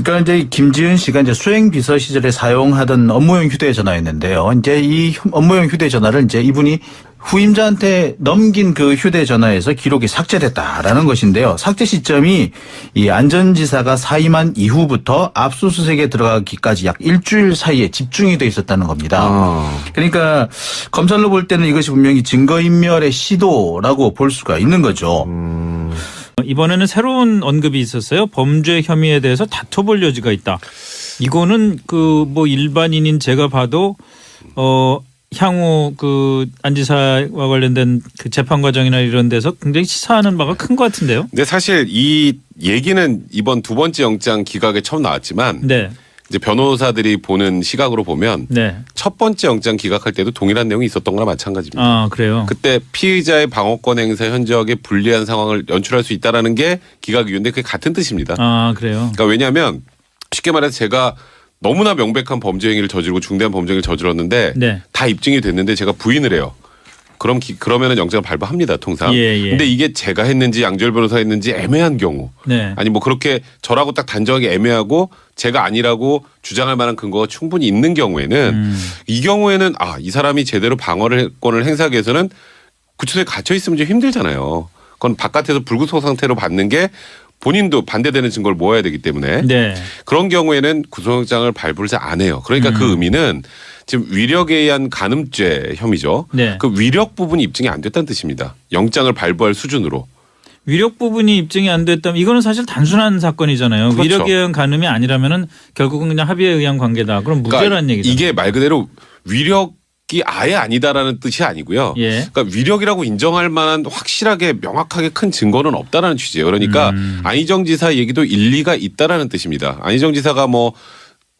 그러니까 이제 김지은 씨가 이제 수행 비서 시절에 사용하던 업무용 휴대전화였는데요. 이제 이 업무용 휴대전화를 이제 이분이 후임자한테 넘긴 그 휴대전화에서 기록이 삭제됐다라는 것인데요. 삭제 시점이 이 안전지사가 사임한 이후부터 압수수색에 들어가기까지 약 일주일 사이에 집중이 돼 있었다는 겁니다. 그러니까 검찰로 볼 때는 이것이 분명히 증거인멸의 시도라고 볼 수가 있는 거죠. 이번에는 새로운 언급이 있었어요. 범죄 혐의에 대해서 다퉈볼 여지가 있다. 이거는 그 뭐 일반인인 제가 봐도 향후 그 안 지사와 관련된 그 재판 과정이나 이런 데서 굉장히 시사하는 바가 큰 것 같은데요. 근데 사실 이 얘기는 이번 두 번째 영장 기각에 처음 나왔지만 네. 이제 변호사들이 보는 시각으로 보면 네. 첫 번째 영장 기각할 때도 동일한 내용이 있었던 거나 마찬가지입니다. 아, 그래요. 그때 피의자의 방어권 행사 현저하게 불리한 상황을 연출할 수 있다라는 게 기각 이유인데 그게 같은 뜻입니다. 아, 그래요. 그러니까 왜냐하면 쉽게 말해서 제가 너무나 명백한 범죄 행위를 저지르고 중대한 범죄 행위를 저질렀는데 네. 다 입증이 됐는데 제가 부인을 해요. 그러면은 영장을 발부합니다, 통상. 예, 예. 근데 이게 제가 했는지 양지열 변호사가 했는지 애매한 경우. 네. 아니 뭐 그렇게 저라고 딱 단정하게 애매하고 제가 아니라고 주장할 만한 근거가 충분히 있는 경우에는 이 경우에는 이 사람이 제대로 방어권을 행사하기 위해서는 구치소에 갇혀 있으면 좀 힘들잖아요. 그건 바깥에서 불구속 상태로 받는 게 본인도 반대되는 증거를 모아야 되기 때문에 네. 그런 경우에는 구속영장을 발부를 잘 안 해요. 그러니까 그 의미는 지금 위력에 의한 간음죄 혐의죠. 네. 그 위력 부분이 입증이 안 됐다는 뜻입니다. 영장을 발부할 수준으로. 위력 부분이 입증이 안 됐다면 이거는 사실 단순한 사건이잖아요. 그렇죠. 위력에 의한 간음이 아니라면은 결국은 그냥 합의에 의한 관계다. 그럼 무죄라는 그러니까 얘기죠. 이게 말 그대로 위력이 아예 아니다라는 뜻이 아니고요. 예. 그러니까 위력이라고 인정할 만한 확실하게 명확하게 큰 증거는 없다라는 취지예요. 그러니까 안희정 지사 얘기도 일리가 있다라는 뜻입니다. 안희정 지사가 뭐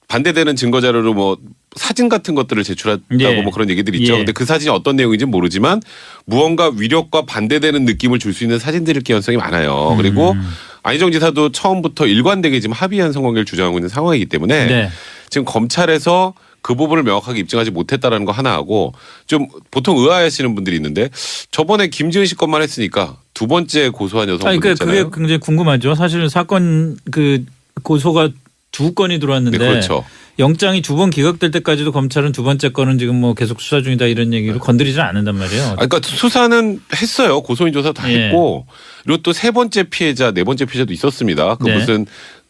반대되는 증거 자료로 뭐 사진 같은 것들을 제출했다고 예. 뭐 그런 얘기들이 있죠. 예. 근데 그 사진이 어떤 내용인지는 모르지만 무언가 위력과 반대되는 느낌을 줄 수 있는 사진들일 가능성이 많아요. 그리고 안희정 지사도 처음부터 일관되게 지금 합의한 성관계를 주장하고 있는 상황이기 때문에 네. 지금 검찰에서 그 부분을 명확하게 입증하지 못했다라는 거 하나 하고 좀 보통 의아해하시는 분들이 있는데 저번에 김지은 씨 것만 했으니까 두 번째 고소한 여성분 그러니까 있잖아요. 그게 굉장히 궁금하죠. 사실 사건 그 고소가 두 건이 들어왔는데 네, 그렇죠. 영장이 두 번 기각될 때까지도 검찰은 두 번째 건은 지금 뭐 계속 수사 중이다 이런 얘기로 건드리지 않는단 말이에요. 그러니까 수사는 했어요. 고소인 조사도 다 예. 했고 그리고 또 세 번째 피해자, 네 번째 피해자도 있었습니다. 그 네. 무슨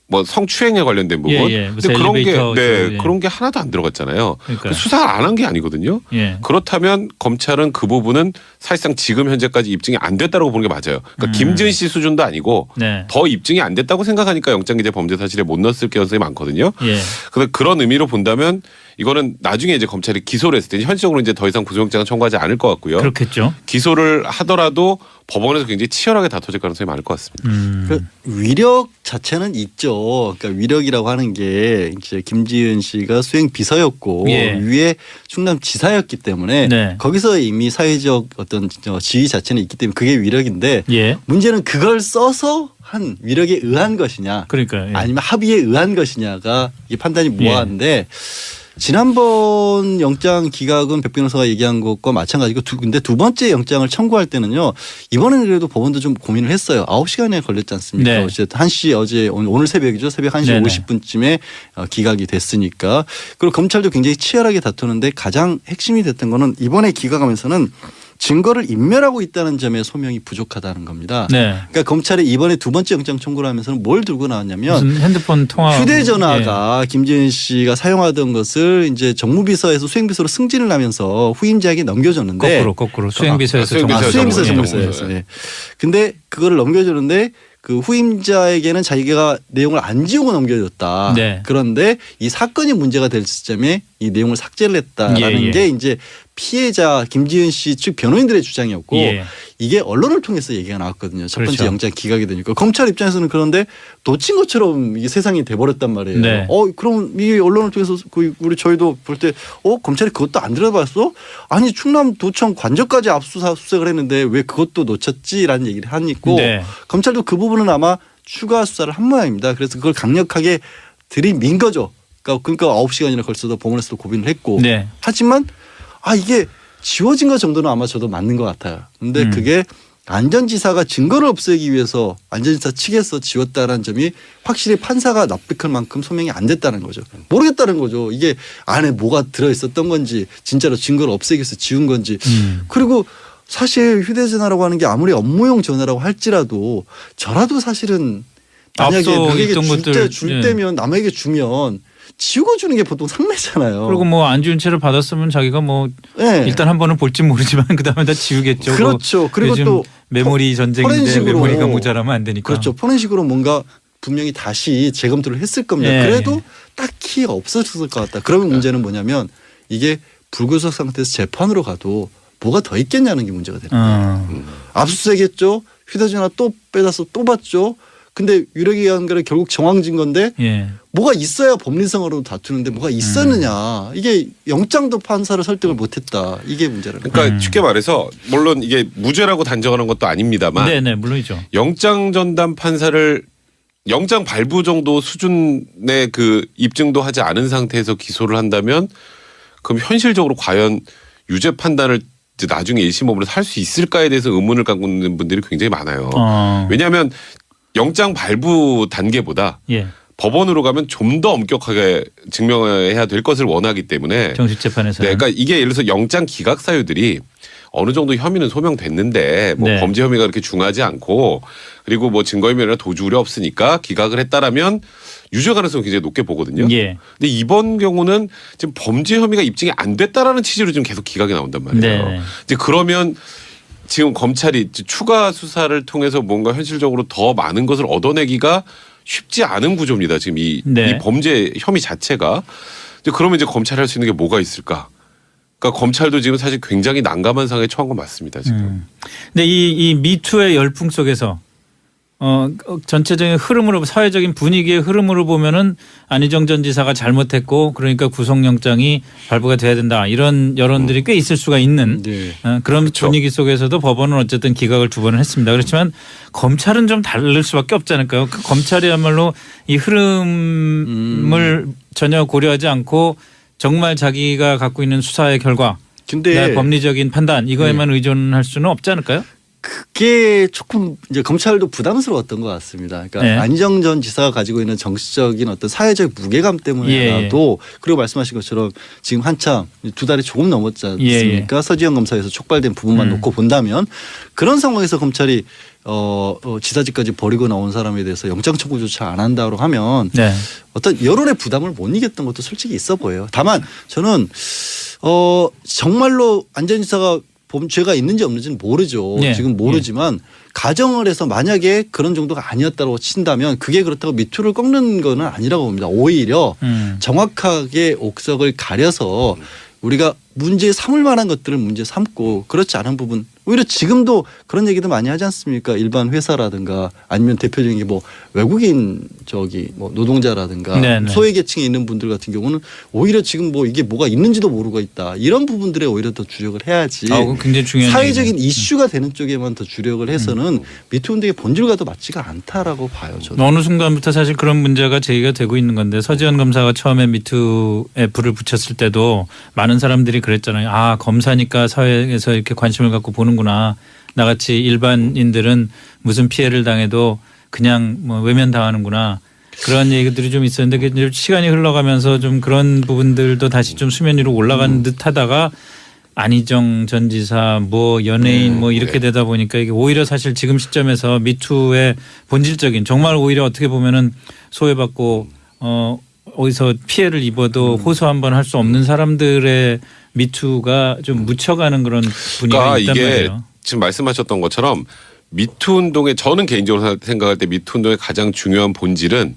뭐 성추행에 관련된 부분. 예, 예. 근데 무슨 그런 게 엘리베이터 네, 예. 그런 게 하나도 안 들어갔잖아요. 그러니까요. 수사를 안 한 게 아니거든요. 예. 그렇다면 검찰은 그 부분은 사실상 지금 현재까지 입증이 안 됐다고 보는 게 맞아요. 그러니까 김지은 씨 수준도 아니고 네. 더 입증이 안 됐다고 생각하니까 영장기재 범죄 사실에 못 넣었을 가능성이 많거든요. 예. 그래서 그런 의미로 본다면 이거는 나중에 이제 검찰이 기소를 했을 때 현실적으로 이제 더 이상 구속영장은 청구하지 않을 것 같고요. 그렇겠죠. 기소를 하더라도 법원에서 굉장히 치열하게 다퉈질 가능성이 많을 것 같습니다. 그 위력 자체는 있죠. 그러니까 위력이라고 하는 게 이제 김지은 씨가 수행 비서였고 예. 위에 충남 지사였기 때문에 네. 거기서 이미 사회적 어떤 지위 자체는 있기 때문에 그게 위력인데 예. 문제는 그걸 써서 한 위력에 의한 것이냐 그러니까 예. 아니면 합의에 의한 것이냐가 이게 판단이 예. 모호한데 지난번 영장 기각은 백 변호사가 얘기한 것과 마찬가지고 근데 두 번째 영장을 청구할 때는요. 이번에는 그래도 법원도 좀 고민을 했어요. 9시간이 걸렸지 않습니까? 네. 어쨌든 1시 어제 오늘 새벽이죠. 새벽 1시 네네. 50분쯤에 기각이 됐으니까. 그리고 검찰도 굉장히 치열하게 다투는데 가장 핵심이 됐던 거는 이번에 기각하면서는 증거를 인멸하고 있다는 점에 소명이 부족하다는 겁니다. 네. 그러니까 검찰이 이번에 두 번째 영장 청구를 하면서는 뭘 들고 나왔냐면 무슨 핸드폰 통화 휴대전화가 김지은 씨가 사용하던 것을 이제 정무비서에서 수행비서로 승진을 하면서 후임자에게 넘겨줬는데 거꾸로 수행비서에서 수행비서 정무. 정무비서에서 예. 근데 그거를 넘겨줬는데 그 후임자에게는 자기가 내용을 안 지우고 넘겨줬다. 네. 그런데 이 사건이 문제가 될 시점에 이 내용을 삭제를 했다라는 예, 예. 게 이제 피해자 김지은 씨 측 변호인들의 주장이었고 예. 이게 언론을 통해서 얘기가 나왔거든요. 첫 번째 그렇죠. 영장 기각이 되니까 검찰 입장에서는 그런데 놓친 것처럼 이게 세상이 돼버렸단 말이에요. 네. 그럼 이게 언론을 통해서 우리 저희도 볼 때 검찰이 그것도 안 들어봤어? 아니 충남도청 관저까지 압수수색을 했는데 왜 그것도 놓쳤지라는 얘기를 한 있고 네. 검찰도 그 부분은 아마 추가 수사를 한 모양입니다. 그래서 그걸 강력하게 들이민 거죠. 그러니까 9시간이나 걸쳐서 법원에서도 고민을 했고 네. 하지만 이게 지워진 것 정도는 아마 저도 맞는 것 같아요. 근데 그게 안전지사가 증거를 없애기 위해서 안전지사 측에서 지웠다는 점이 확실히 판사가 납득할 만큼 소명이 안 됐다는 거죠. 모르겠다는 거죠. 이게 안에 뭐가 들어있었던 건지 진짜로 증거를 없애기 위해서 지운 건지. 그리고 사실 휴대전화라고 하는 게 아무리 업무용 전화라고 할지라도 저라도 사실은 만약에 앞서 누구에게 있던 것들, 줄 때면 남에게 주면 지우고 주는 게 보통 상례잖아요. 그리고 뭐 안 지운 채를 받았으면 자기가 뭐 네. 일단 한 번은 볼지 모르지만 그다음에 다 지우겠죠. 그렇죠. 그리고 요즘 또 메모리 전쟁인데 포렌식으로 메모리가 모자라면 안 되니까. 그렇죠. 포렌식으로 뭔가 분명히 다시 재검토를 했을 겁니다. 예, 그래도 예. 딱히 없어졌을 것 같다. 그러면 문제는 뭐냐면 이게 불구속 상태에서 재판으로 가도 뭐가 더 있겠냐는 게 문제가 되는 거예요. 압수수색했죠. 휴대전화 또 빼다서 또 봤죠. 근데 유력이한가를 결국 정황진 건데 예. 뭐가 있어야 법리성으로 다투는데 뭐가 있었느냐. 이게 영장도 판사를 설득을 못했다. 이게 문제라는 거예요. 그러니까 쉽게 말해서 물론 이게 무죄라고 단정하는 것도 아닙니다만 네네 물론이죠. 영장 전담 판사를 영장 발부 정도 수준의 그 입증도 하지 않은 상태에서 기소를 한다면 그럼 현실적으로 과연 유죄 판단을 이제 나중에 1심 법원에서 할 수 있을까에 대해서 의문을 갖고 있는 분들이 굉장히 많아요. 왜냐하면 영장 발부 단계보다 예. 법원으로 가면 좀 더 엄격하게 증명해야 될 것을 원하기 때문에 정식 재판에서. 네, 그러니까 이게 예를 들어서 영장 기각 사유들이 어느 정도 혐의는 소명됐는데 뭐 네. 범죄 혐의가 그렇게 중하지 않고 그리고 뭐 증거인멸이나 도주 우려 없으니까 기각을 했다라면 유죄 가능성이 굉장히 높게 보거든요. 예. 근데 이번 경우는 지금 범죄 혐의가 입증이 안 됐다라는 취지로 지금 계속 기각이 나온단 말이에요. 네. 이제 그러면 지금 검찰이 추가 수사를 통해서 뭔가 현실적으로 더 많은 것을 얻어내기가 쉽지 않은 구조입니다. 지금 이 범죄 혐의 자체가. 이제 그러면 이제 검찰이 할 수 있는 게 뭐가 있을까? 그러니까 검찰도 지금 사실 굉장히 난감한 상황에 처한 건 맞습니다. 지금. 근데 이 미투의 열풍 속에서 전체적인 흐름으로 사회적인 분위기의 흐름으로 보면은 안희정 전 지사가 잘못했고 그러니까 구속영장이 발부가 돼야 된다 이런 여론들이 꽤 있을 수가 있는 그런 그렇죠. 분위기 속에서도 법원은 어쨌든 기각을 2번을 했습니다. 그렇지만 검찰은 좀 다를 수밖에 없지 않을까요? 그 검찰이야말로 이 흐름을 전혀 고려하지 않고 정말 자기가 갖고 있는 수사의 결과 근데 법리적인 판단 이거에만 의존할 수는 없지 않을까요? 그게 조금 이제 검찰도 부담스러웠던 것 같습니다. 그러니까 네. 안희정 전 지사가 가지고 있는 정치적인 어떤 사회적 무게감 때문에라도 그리고 말씀하신 것처럼 지금 한참 2달이 조금 넘었지 않습니까? 서지현 검사에서 촉발된 부분만 놓고 본다면 그런 상황에서 검찰이 지사직까지 버리고 나온 사람에 대해서 영장 청구조차 안 한다고 하면 어떤 여론의 부담을 못 이겼던 것도 솔직히 있어 보여요. 다만 저는 정말로 안 전 지사가 범죄가 있는지 없는지는 모르죠. 지금 모르지만 가정을 해서 만약에 그런 정도가 아니었다고 친다면 그게 그렇다고 미투를 꺾는 거는 아니라고 봅니다. 오히려 정확하게 옥석을 가려서 우리가 문제 삼을 만한 것들을 문제 삼고 그렇지 않은 부분 오히려 지금도 그런 얘기도 많이 하지 않습니까? 일반 회사라든가 아니면 대표적인 게 뭐 외국인 뭐 노동자라든가 소외계층에 있는 분들 같은 경우는 오히려 지금 뭐 이게 뭐가 있는지도 모르고 있다. 이런 부분들에 오히려 더 주력을 해야지. 굉장히 중요한 사회적인 이슈가 되는 쪽에만 더 주력을 해서는 미투 운동의 본질과도 맞지가 않다라고 봐요. 저는. 어느 순간부터 사실 그런 문제가 제기가 되고 있는 건데 서지현 검사가 처음에 미투에 불을 붙였을 때도 많은 사람들이 그랬잖아요. 아 검사니까 사회에서 이렇게 관심을 갖고 보는구나. 나같이 일반인들은 무슨 피해를 당해도 그냥 뭐 외면당하는구나. 그런 얘기들이 좀 있었는데 이제 시간이 흘러가면서 좀 그런 부분들도 다시 좀 수면 위로 올라가는 듯하다가 안희정 전 지사 뭐 연예인 뭐 이렇게 되다 보니까 이게 오히려 사실 지금 시점에서 미투의 본질적인 정말 오히려 어떻게 보면은 소외받고 어디서 피해를 입어도 호소 한번 할 수 없는 사람들의 미투가 좀 묻혀가는 그런 분위기가 그러니까 있단 이게 말이에요. 지금 말씀하셨던 것처럼 미투 운동의 저는 개인적으로 생각할 때 미투 운동의 가장 중요한 본질은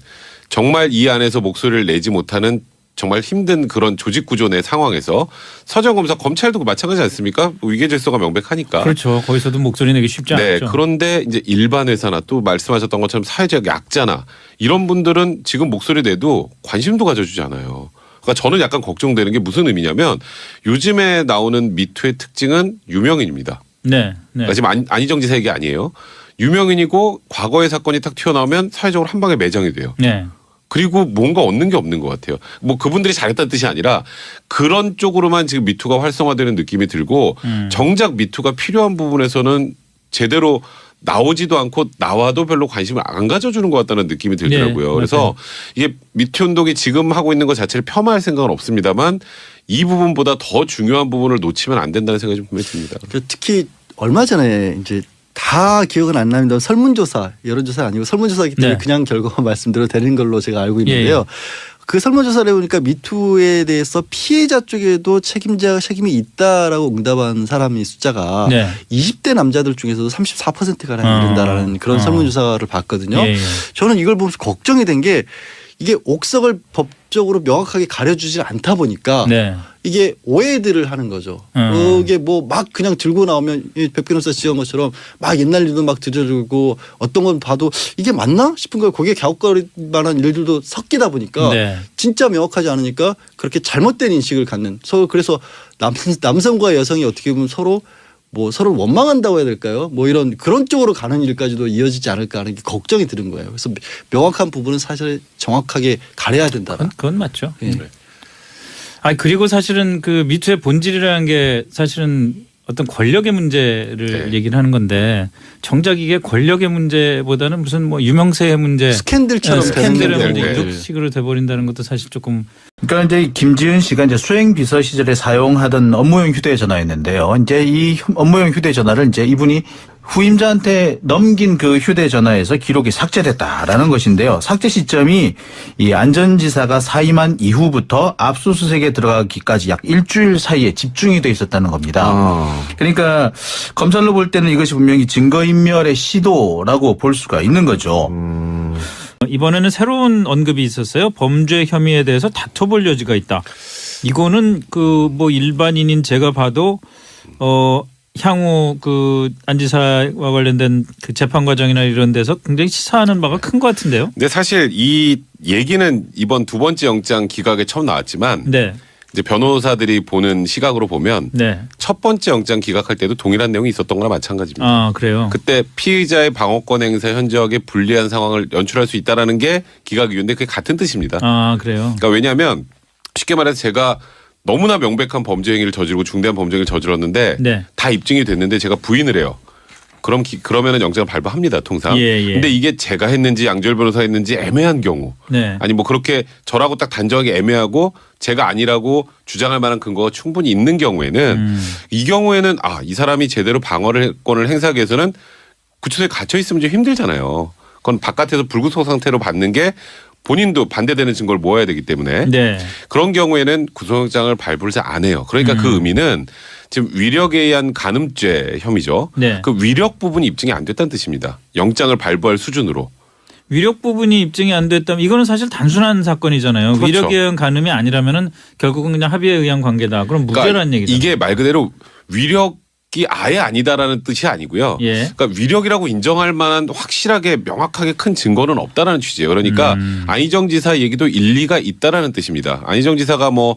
정말 이 안에서 목소리를 내지 못하는 정말 힘든 그런 조직 구조 내 상황에서 서지현 검사 검찰도 마찬가지 않습니까? 위계 질서가 명백하니까. 그렇죠. 거기서도 목소리 내기 쉽지 않죠. 그런데 이제 일반 회사나 또 말씀하셨던 것처럼 사회적 약자나 이런 분들은 지금 목소리 내도 관심도 가져주지 않아요. 그러니까 저는 약간 걱정되는 게 무슨 의미냐면 요즘에 나오는 미투의 특징은 유명인입니다. 그러니까 지금 안희정 지사 얘기 아니에요. 유명인이고 과거의 사건이 딱 튀어나오면 사회적으로 한 방에 매장이 돼요. 그리고 뭔가 얻는 게 없는 것 같아요. 뭐 그분들이 잘했다는 뜻이 아니라 그런 쪽으로만 지금 미투가 활성화되는 느낌이 들고 정작 미투가 필요한 부분에서는 제대로 나오지도 않고 나와도 별로 관심을 안 가져주는 것 같다는 느낌이 들더라고요. 네, 그래서 이게 미투 운동이 지금 하고 있는 것 자체를 폄하할 생각은 없습니다만 이 부분보다 더 중요한 부분을 놓치면 안 된다는 생각이 좀 분명히 듭니다. 특히 얼마 전에 이제 다 기억은 안 납니다. 설문조사, 여론조사 아니고 설문조사이기 때문에 네. 그냥 결과만 말씀드려도 되는 걸로 제가 알고 있는데요. 그 설문조사를 해보니까 미투에 대해서 피해자 쪽에도 책임이 있다라고 응답한 사람이 숫자가 네. 20대 남자들 중에서도 34%가량 이른다라는 그런 설문조사를 봤거든요. 예, 예. 저는 이걸 보면서 걱정이 된 게 이게 옥석을 법적으로 명확하게 가려주지 않다 보니까 네. 이게 오해들을 하는 거죠. 이게 뭐 막 그냥 들고 나오면 백 변호사 지적한 것처럼 막 옛날 일도 막 들여주고 어떤 건 봐도 이게 맞나 싶은 걸 거기에 갸웃거릴 만한 일들도 섞이다 보니까 네. 진짜 명확하지 않으니까 그렇게 잘못된 인식을 갖는 서로 그래서 남성과 여성이 어떻게 보면 서로 원망한다고 해야 될까요? 뭐 이런 그런 쪽으로 가는 일까지도 이어지지 않을까 하는 게 걱정이 드는 거예요. 그래서 명확한 부분은 사실 정확하게 가려야 된다. 그건 맞죠. 예. 그리고 사실은 그 미투의 본질이라는 게 사실은 어떤 권력의 문제를 얘기를 하는 건데 정작 이게 권력의 문제보다는 무슨 뭐 유명세의 문제, 스캔들처럼 스캔들의 문제 네. 이런 식으로 돼버린다는 것도 사실 조금. 그러니까 이제 김지은 씨가 이제 수행 비서 시절에 사용하던 업무용 휴대전화였는데요. 이제 이 업무용 휴대전화를 이제 이분이 후임자한테 넘긴 그 휴대전화에서 기록이 삭제됐다라는 것인데요. 삭제 시점이 이 안전지사가 사임한 이후부터 압수수색에 들어가기까지 약 일주일 사이에 집중이 돼 있었다는 겁니다. 그러니까 검찰로 볼 때는 이것이 분명히 증거인멸의 시도라고 볼 수가 있는 거죠. 이번에는 새로운 언급이 있었어요. 범죄 혐의에 대해서 다퉈볼 여지가 있다. 이거는 그 뭐 일반인인 제가 봐도 향후 그 안 지사와 관련된 그 재판 과정이나 이런 데서 굉장히 시사하는 바가 큰 것 같은데요. 근데 사실 이 얘기는 이번 두 번째 영장 기각에 처음 나왔지만 네. 이제 변호사들이 보는 시각으로 보면 네. 첫 번째 영장 기각할 때도 동일한 내용이 있었던 거나 마찬가지입니다. 아, 그래요. 그때 피의자의 방어권 행사 현저하게 불리한 상황을 연출할 수 있다라는 게 기각 이유인데 그게 같은 뜻입니다. 아, 그래요. 그러니까 왜냐하면 쉽게 말해서 제가 너무나 명백한 범죄 행위를 저지르고 중대한 범죄 행위를 저질렀는데 네. 다 입증이 됐는데 제가 부인을 해요. 그러면은 영장을 발부합니다, 통상. 예. 근데 이게 제가 했는지 양조열 변호사가 했는지 애매한 경우. 네. 아니 뭐 그렇게 저라고 딱 단정하게 애매하고 제가 아니라고 주장할 만한 근거가 충분히 있는 경우에는 이 경우에는 이 사람이 제대로 방어권을 행사하기 위해서는 구치소에 갇혀 있으면 좀 힘들잖아요. 그건 바깥에서 불구속 상태로 받는 게 본인도 반대되는 증거를 모아야 되기 때문에 네. 그런 경우에는 구속영장을 발부를 잘 안 해요. 그러니까 그 의미는 지금 위력에 의한 간음죄 혐의죠. 네. 그 위력 부분이 입증이 안 됐다는 뜻입니다. 영장을 발부할 수준으로. 위력 부분이 입증이 안 됐다면 이거는 사실 단순한 사건이잖아요. 그렇죠. 위력에 의한 간음이 아니라면은 결국은 그냥 합의에 의한 관계다. 그럼 무죄라는 얘기죠. 이게 말 그대로 위력이 아예 아니다라는 뜻이 아니고요. 예. 그러니까 위력이라고 인정할 만한 확실하게 명확하게 큰 증거는 없다라는 취지예요. 그러니까 안희정 지사 얘기도 일리가 있다라는 뜻입니다. 안희정 지사가 뭐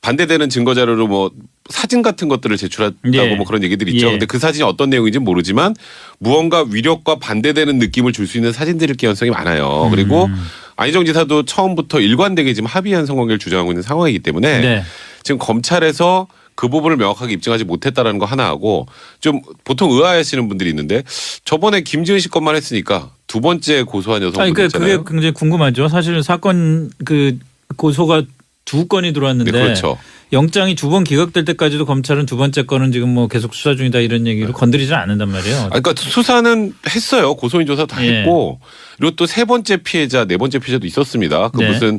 반대되는 증거 자료로 뭐 사진 같은 것들을 제출했다고 예. 뭐 그런 얘기들이 있죠. 예. 근데 그 사진이 어떤 내용인지 모르지만 무언가 위력과 반대되는 느낌을 줄 수 있는 사진들일 가능성이 많아요. 그리고 안희정 지사도 처음부터 일관되게 지금 합의한 성관계를 주장하고 있는 상황이기 때문에 네. 지금 검찰에서 그 부분을 명확하게 입증하지 못했다라는 거 하나 하고 좀 보통 의아해하시는 분들이 있는데 저번에 김지은 씨 것만 했으니까 두 번째 고소한 여성분 그러니까 있잖아요. 그게 굉장히 궁금하죠. 사실 사건 그 고소가 두 건이 들어왔는데 네, 그렇죠. 영장이 두 번 기각될 때까지도 검찰은 두 번째 건은 지금 뭐 계속 수사 중이다 이런 얘기로 건드리지 않는단 말이에요. 그러니까 수사는 했어요. 고소인 조사 다 예. 했고 그리고 또 세 번째 피해자, 네 번째 피해자도 있었습니다. 그 네. 무슨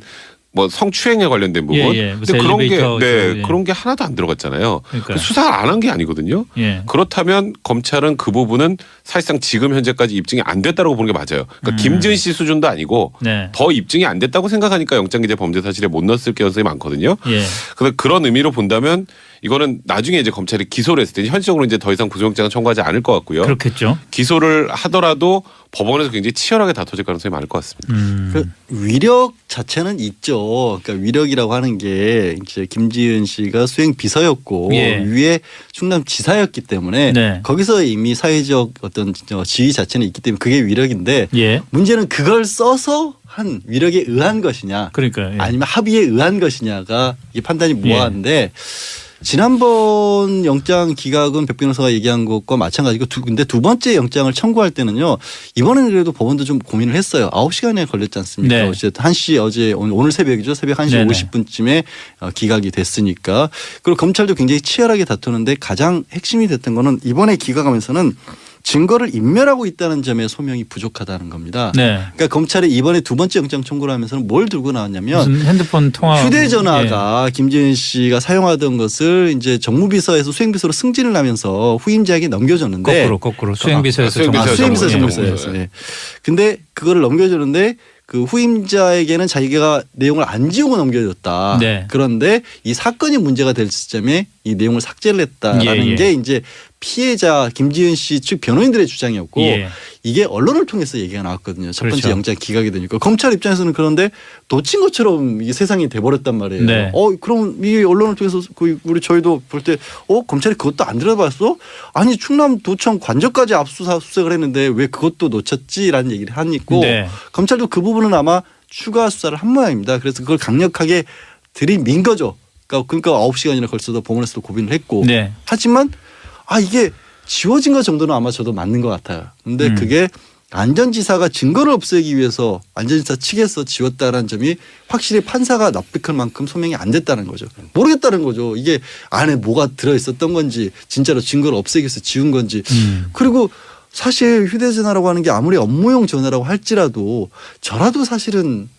뭐 성추행에 관련된 부분. 예. 근데 무슨 그런 게 엘리베이터 네, 예. 그런 게 하나도 안 들어갔잖아요. 그러니까요. 수사를 안 한 게 아니거든요. 예. 그렇다면 검찰은 그 부분은 사실상 지금 현재까지 입증이 안 됐다고 보는 게 맞아요. 그러니까 김지은 씨 수준도 아니고 네. 더 입증이 안 됐다고 생각하니까 영장기재 범죄 사실에 못 넣었을 가능성이 많거든요. 예. 그래서 그런 의미로 본다면 이거는 나중에 이제 검찰이 기소를 했을 때 현실적으로 이제 더 이상 구속영장은 청구하지 않을 것 같고요. 그렇겠죠. 기소를 하더라도 법원에서 굉장히 치열하게 다퉈질 가능성이 많을 것 같습니다. 그 위력 자체는 있죠. 그러니까 위력이라고 하는 게 이제 김지은 씨가 수행 비서였고 예. 위에 충남 지사였기 때문에 네. 거기서 이미 사회적 어떤 지위 자체는 있기 때문에 그게 위력인데 예. 문제는 그걸 써서 한 위력에 의한 것이냐 그러니까요. 예. 아니면 합의에 의한 것이냐가 이 판단이 모호한데 지난번 영장 기각은 백 변호사가 얘기한 것과 마찬가지고 근데 두 번째 영장을 청구할 때는요. 이번에는 그래도 법원도 좀 고민을 했어요. 9시간에 걸렸지 않습니까? 네. 어쨌든 1시 어제 오늘 새벽이죠. 새벽 1시 네네. 50분쯤에 기각이 됐으니까. 그리고 검찰도 굉장히 치열하게 다투는데 가장 핵심이 됐던 거는 이번에 기각하면서는 증거를 인멸하고 있다는 점에 소명이 부족하다는 겁니다. 네. 그러니까 검찰이 이번에 두 번째 영장 청구를 하면서는 뭘 들고 나왔냐면 무슨 핸드폰 통화 휴대전화가 김지은 씨가 사용하던 것을 이제 정무비서에서 수행비서로 승진을 하면서 후임자에게 넘겨줬는데 거꾸로 수행비서에서 수행비서 정무- 정무비서에서. 네. 근데 그거를 넘겨줬는데 그 후임자에게는 자기가 내용을 안 지우고 넘겨줬다. 네. 그런데 이 사건이 문제가 될 시점에 이 내용을 삭제를 했다라는 예, 예. 게 이제 피해자 김지은 씨 측 변호인들의 주장이었고 예. 이게 언론을 통해서 얘기가 나왔거든요. 첫 번째 그렇죠. 영장 기각이 되니까 검찰 입장에서는 그런데 놓친 것처럼 이게 세상이 돼버렸단 말이에요. 네. 그럼 이 언론을 통해서 우리 저희도 볼 때 검찰이 그것도 안 들어봤어? 아니 충남도청 관저까지 압수수색을 했는데 왜 그것도 놓쳤지라는 얘기를 한 있고 네. 검찰도 그 부분은 아마 추가 수사를 한 모양입니다. 그래서 그걸 강력하게 들이민 거죠. 그러니까 9시간이나 걸쳐서 법원에서도 고민을 했고 네. 하지만 이게 지워진 것 정도는 아마 저도 맞는 것 같아요. 근데 그게 안전지사가 증거를 없애기 위해서 안전지사 측에서 지웠다는 점이 확실히 판사가 납득할 만큼 소명이 안 됐다는 거죠. 모르겠다는 거죠. 이게 안에 뭐가 들어있었던 건지 진짜로 증거를 없애기 위해서 지운 건지. 그리고 사실 휴대전화라고 하는 게 아무리 업무용 전화라고 할지라도 저라도 사실은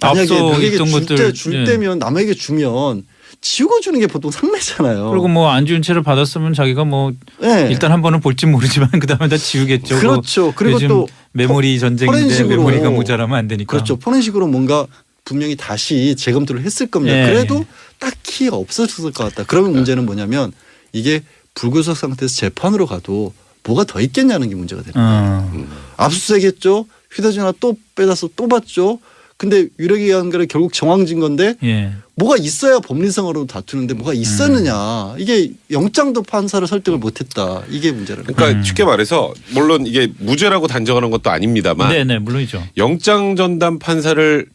만약에 앞서 누구에게 있던 것들, 줄 때면 남에게 주면 지우고 주는 게 보통 상례잖아요. 그리고 뭐 안 지운 채로 받았으면 자기가 뭐 네. 일단 한 번은 볼지 모르지만 그다음에 다 지우겠죠. 그렇죠. 그리고 요즘 또 메모리 전쟁인데 포렌식으로 메모리가 모자라면 안 되니까. 그렇죠. 포렌식으로 뭔가 분명히 다시 재검토를 했을 겁니다. 예. 그래도 딱히 없어졌을 것 같다. 그러면 문제는 뭐냐면 이게 불구속 상태에서 재판으로 가도 뭐가 더 있겠냐는 게 문제가 되는 거예요. 압수수색했죠. 휴대전화 또 빼다서 또 봤죠. 근데 유력에 의한 거를 결국 정황진 건데 예. 뭐가 있어야 법리성으로 다투는데 뭐가 있었느냐. 이게 영장도 판사를 설득을 못했다. 이게 문제라는 거예요. 그러니까 쉽게 말해서 물론 이게 무죄라고 단정하는 것도 아닙니다만 네네 물론이죠. 영장 전담 판사를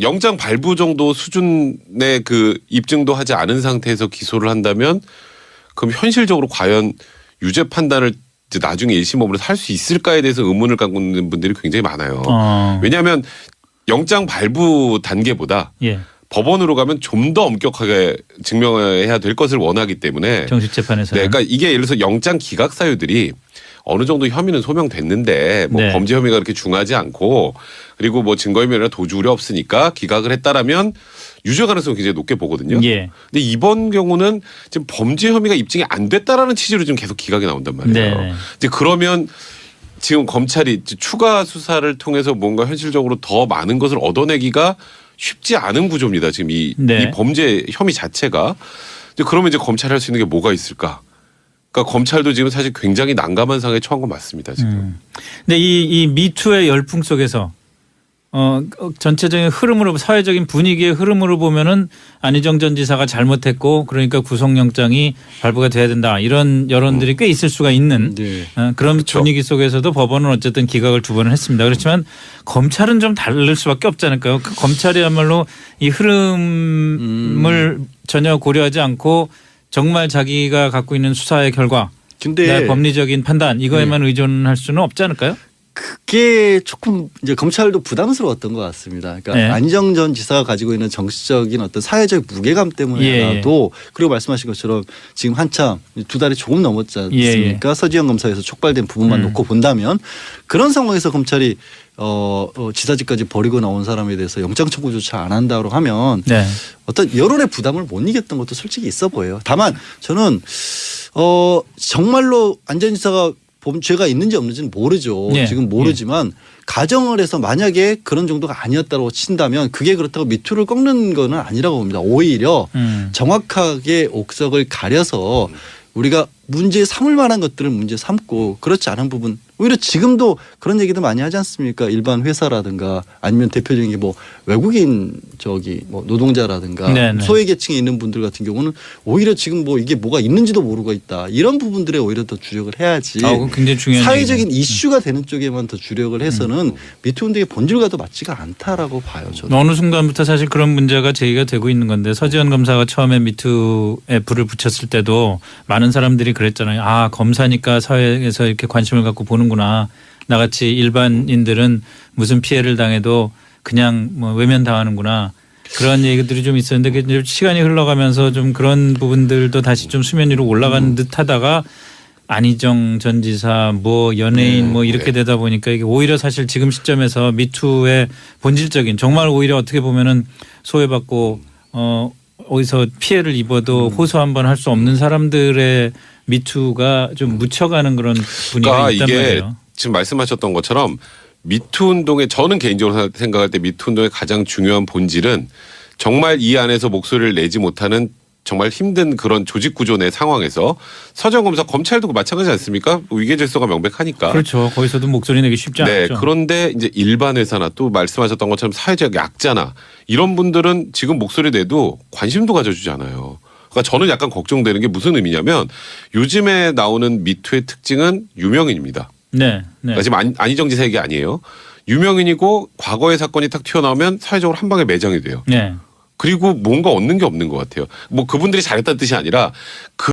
영장 발부 정도 수준의 그 입증도 하지 않은 상태에서 기소를 한다면 그럼 현실적으로 과연 유죄 판단을 이제 나중에 1심 법원에서 할 수 있을까에 대해서 의문을 갖고 있는 분들이 굉장히 많아요. 왜냐하면 영장 발부 단계보다 예. 법원으로 가면 좀 더 엄격하게 증명해야 될 것을 원하기 때문에 정식 재판에서. 네, 그러니까 이게 예를 들어서 영장 기각 사유들이 어느 정도 혐의는 소명됐는데 뭐 네. 범죄 혐의가 그렇게 중하지 않고 그리고 뭐 증거인멸이나 도주 우려 없으니까 기각을 했다라면 유죄 가능성이 굉장히 높게 보거든요. 예. 근데 이번 경우는 지금 범죄 혐의가 입증이 안 됐다라는 취지로 지금 계속 기각이 나온단 말이에요. 네. 이제 그러면 지금 검찰이 추가 수사를 통해서 뭔가 현실적으로 더 많은 것을 얻어내기가 쉽지 않은 구조입니다. 지금 이 범죄 혐의 자체가. 이제 그러면 이제 검찰이 할 수 있는 게 뭐가 있을까? 그러니까 검찰도 지금 사실 굉장히 난감한 상황에 처한 건 맞습니다. 지금. 근데 이 미투의 열풍 속에서 전체적인 흐름으로 사회적인 분위기의 흐름으로 보면은 안희정 전 지사가 잘못했고 그러니까 구속영장이 발부가 돼야 된다 이런 여론들이 꽤 있을 수가 있는 그런 그렇죠. 분위기 속에서도 법원은 어쨌든 기각을 두 번을 했습니다. 그렇지만 검찰은 좀 다를 수밖에 없지 않을까요? 그 검찰이야말로 이 흐름을 전혀 고려하지 않고 정말 자기가 갖고 있는 수사의 결과 근데 법리적인 판단 이거에만 의존할 수는 없지 않을까요? 그게 조금 이제 검찰도 부담스러웠던 것 같습니다. 그러니까 네. 안희정 전 지사가 가지고 있는 정치적인 어떤 사회적 무게감 때문에라도 그리고 말씀하신 것처럼 지금 한참 두 달이 조금 넘었지 않습니까? 서지현 검사에서 촉발된 부분만 놓고 본다면 그런 상황에서 검찰이 지사직까지 버리고 나온 사람에 대해서 영장 청구조차 안 한다고 하면 어떤 여론의 부담을 못 이겼던 것도 솔직히 있어 보여요. 다만 저는 정말로 안 전 지사가 죄가 있는지 없는지는 모르죠. 지금 모르지만 가정을 해서 만약에 그런 정도가 아니었다고 친다면 그게 그렇다고 미투를 꺾는 거는 아니라고 봅니다. 오히려 정확하게 옥석을 가려서 우리가 문제 삼을 만한 것들을 문제 삼고 그렇지 않은 부분 오히려 지금도 그런 얘기도 많이 하지 않습니까? 일반 회사라든가 아니면 대표적인 게 뭐 외국인 뭐 노동자라든가 네네. 소외계층에 있는 분들 같은 경우는 오히려 지금 뭐 이게 뭐가 있는지도 모르고 있다. 이런 부분들에 오히려 더 주력을 해야지. 그건 굉장히 중요한 사회적인 얘기네요. 이슈가 되는 쪽에만 더 주력을 해서는 미투 운동의 본질과도 맞지가 않다라고 봐요. 저는. 어느 순간부터 사실 그런 문제가 제기가 되고 있는 건데 서지현 검사가 처음에 미투에 불을 붙였을 때도 많은 사람들이 그랬잖아요. 아, 검사니까 사회에서 이렇게 관심을 갖고 보는구나. 나같이 일반인들은 무슨 피해를 당해도 그냥 뭐 외면당하는구나. 그런 얘기들이 좀 있었는데 이제 시간이 흘러가면서 좀 그런 부분들도 다시 좀 수면 위로 올라가는 듯 하다가 안희정 전 지사 뭐 연예인 뭐 이렇게 되다 보니까 이게 오히려 사실 지금 시점에서 미투의 본질적인 정말 오히려 어떻게 보면은 소외받고 어디서 피해를 입어도 호소 한번 할 수 없는 사람들의 미투가 좀 묻혀가는 그런 분위기가 그러니까 있단 이게 말이에요. 지금 말씀하셨던 것처럼 미투 운동의 저는 개인적으로 생각할 때 미투 운동의 가장 중요한 본질은 정말 이 안에서 목소리를 내지 못하는 정말 힘든 그런 조직 구조 내 상황에서 서지현 검사 검찰도 마찬가지 않습니까? 위계 질서가 명백하니까. 그렇죠. 거기서도 목소리 내기 쉽지 네, 않죠. 그런데 이제 일반 회사나 또 말씀하셨던 것처럼 사회적 약자나 이런 분들은 지금 목소리 내도 관심도 가져주지 않아요. 그러니까 저는 약간 걱정되는 게 무슨 의미냐면 요즘에 나오는 미투의 특징은 유명인입니다. 네. 그러니까 지금 안희정 지사 얘기 아니에요. 유명인이고 과거의 사건이 딱 튀어나오면 사회적으로 한 방에 매장이 돼요. 네. 그리고 뭔가 얻는 게 없는 것 같아요. 뭐 그분들이 잘했다는 뜻이 아니라